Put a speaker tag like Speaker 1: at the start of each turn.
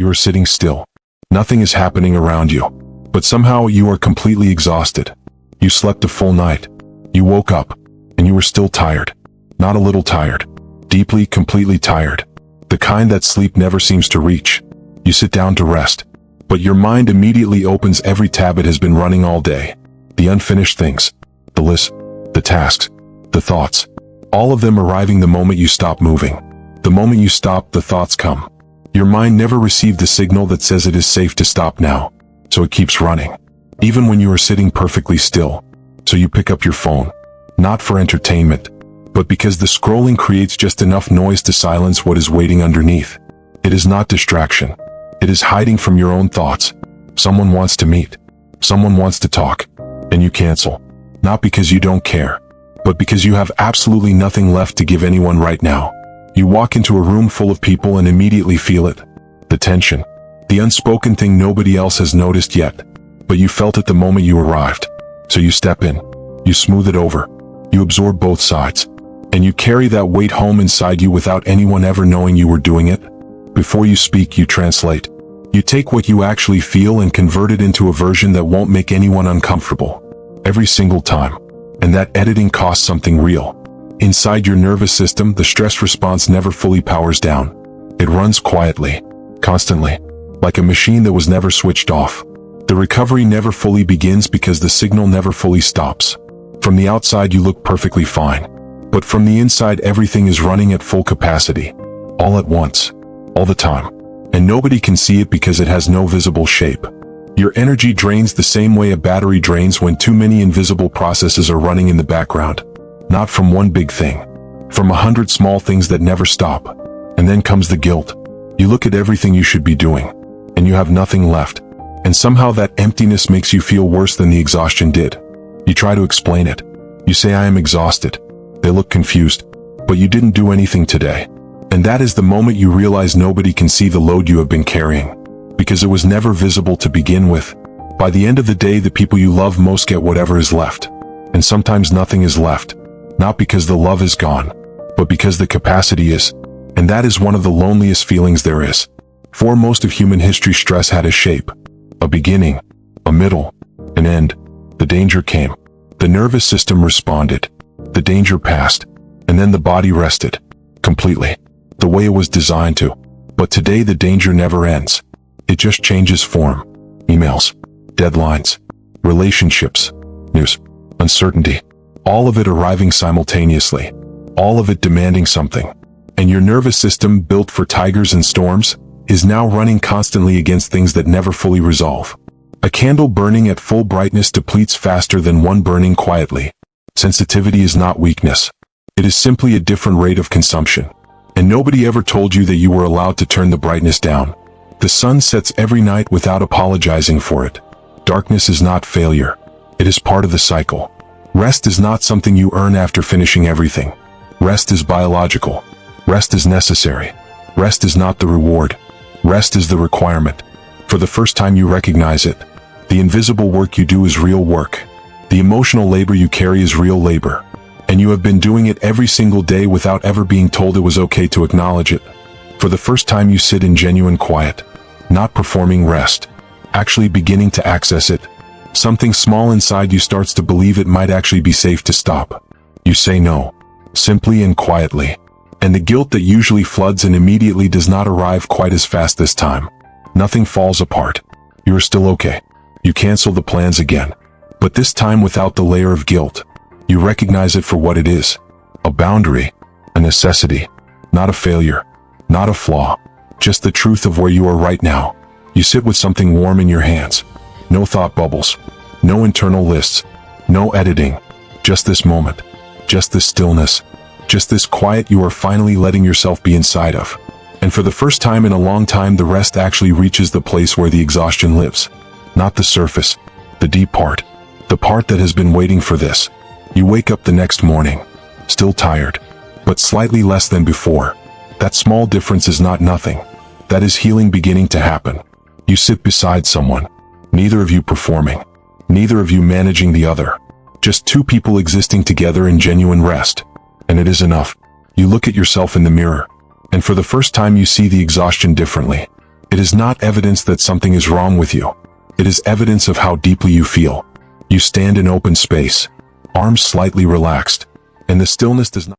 Speaker 1: You are sitting still. Nothing is happening around you. But somehow you are completely exhausted. You slept a full night. You woke up, and you were still tired. Not a little tired. Deeply, completely tired. The kind that sleep never seems to reach. You sit down to rest. But your mind immediately opens every tab it has been running all day. The unfinished things. The list. The tasks. The thoughts. All of them arriving the moment you stop moving. The moment you stop, the thoughts come. Your mind never received the signal that says it is safe to stop now. So it keeps running. Even when you are sitting perfectly still. So you pick up your phone. Not for entertainment, but because the scrolling creates just enough noise to silence what is waiting underneath. It is not distraction. It is hiding from your own thoughts. Someone wants to meet. Someone wants to talk. And you cancel. Not because you don't care, but because you have absolutely nothing left to give anyone right now. You walk into a room full of people and immediately feel it. The tension. The unspoken thing nobody else has noticed yet. But you felt it the moment you arrived. So you step in. You smooth it over. You absorb both sides. And you carry that weight home inside you without anyone ever knowing you were doing it. Before you speak, you translate. You take what you actually feel and convert it into a version that won't make anyone uncomfortable. Every single time. And that editing costs something real. Inside your nervous system, the stress response never fully powers down. It runs quietly, constantly, like a machine that was never switched off. The recovery never fully begins because the signal never fully stops. From the outside you look perfectly fine. But from the inside everything is running at full capacity. All at once. All the time. And nobody can see it because it has no visible shape. Your energy drains the same way a battery drains when too many invisible processes are running in the background. Not from one big thing. From 100 small things that never stop. And then comes the guilt. You look at everything you should be doing. And you have nothing left. And somehow that emptiness makes you feel worse than the exhaustion did. You try to explain it. You say, I am exhausted. They look confused. But you didn't do anything today. And that is the moment you realize nobody can see the load you have been carrying. Because it was never visible to begin with. By the end of the day, the people you love most get whatever is left. And sometimes nothing is left. Not because the love is gone, but because the capacity is. And that is one of the loneliest feelings there is. For most of human history, stress had a shape. A beginning, a middle, an end. The danger came. The nervous system responded. The danger passed. And then the body rested. Completely. The way it was designed to. But today the danger never ends. It just changes form. Emails. Deadlines. Relationships. News. Uncertainty. All of it arriving simultaneously. All of it demanding something. And your nervous system, built for tigers and storms, is now running constantly against things that never fully resolve. A candle burning at full brightness depletes faster than one burning quietly. Sensitivity is not weakness. It is simply a different rate of consumption. And nobody ever told you that you were allowed to turn the brightness down. The sun sets every night without apologizing for it. Darkness is not failure. It is part of the cycle. Rest is not something you earn after finishing everything. Rest is biological. Rest is necessary. Rest is not the reward. Rest is the requirement. For the first time you recognize it. The invisible work you do is real work. The emotional labor you carry is real labor. And you have been doing it every single day without ever being told it was okay to acknowledge it. For the first time you sit in genuine quiet. Not performing rest. Actually beginning to access it. Something small inside you starts to believe it might actually be safe to stop. You say no. Simply and quietly. And the guilt that usually floods in immediately does not arrive quite as fast this time. Nothing falls apart. You are still okay. You cancel the plans again. But this time without the layer of guilt. You recognize it for what it is. A boundary. A necessity. Not a failure. Not a flaw. Just the truth of where you are right now. You sit with something warm in your hands. No thought bubbles. No internal lists. No editing. Just this moment. Just this stillness. Just this quiet you are finally letting yourself be inside of. And for the first time in a long time, the rest actually reaches the place where the exhaustion lives. Not the surface. The deep part. The part that has been waiting for this. You wake up the next morning. Still tired. But slightly less than before. That small difference is not nothing. That is healing beginning to happen. You sit beside someone. Neither of you performing. Neither of you managing the other. Just two people existing together in genuine rest. And it is enough. You look at yourself in the mirror. And for the first time you see the exhaustion differently. It is not evidence that something is wrong with you. It is evidence of how deeply you feel. You stand in open space, arms slightly relaxed, and the stillness does not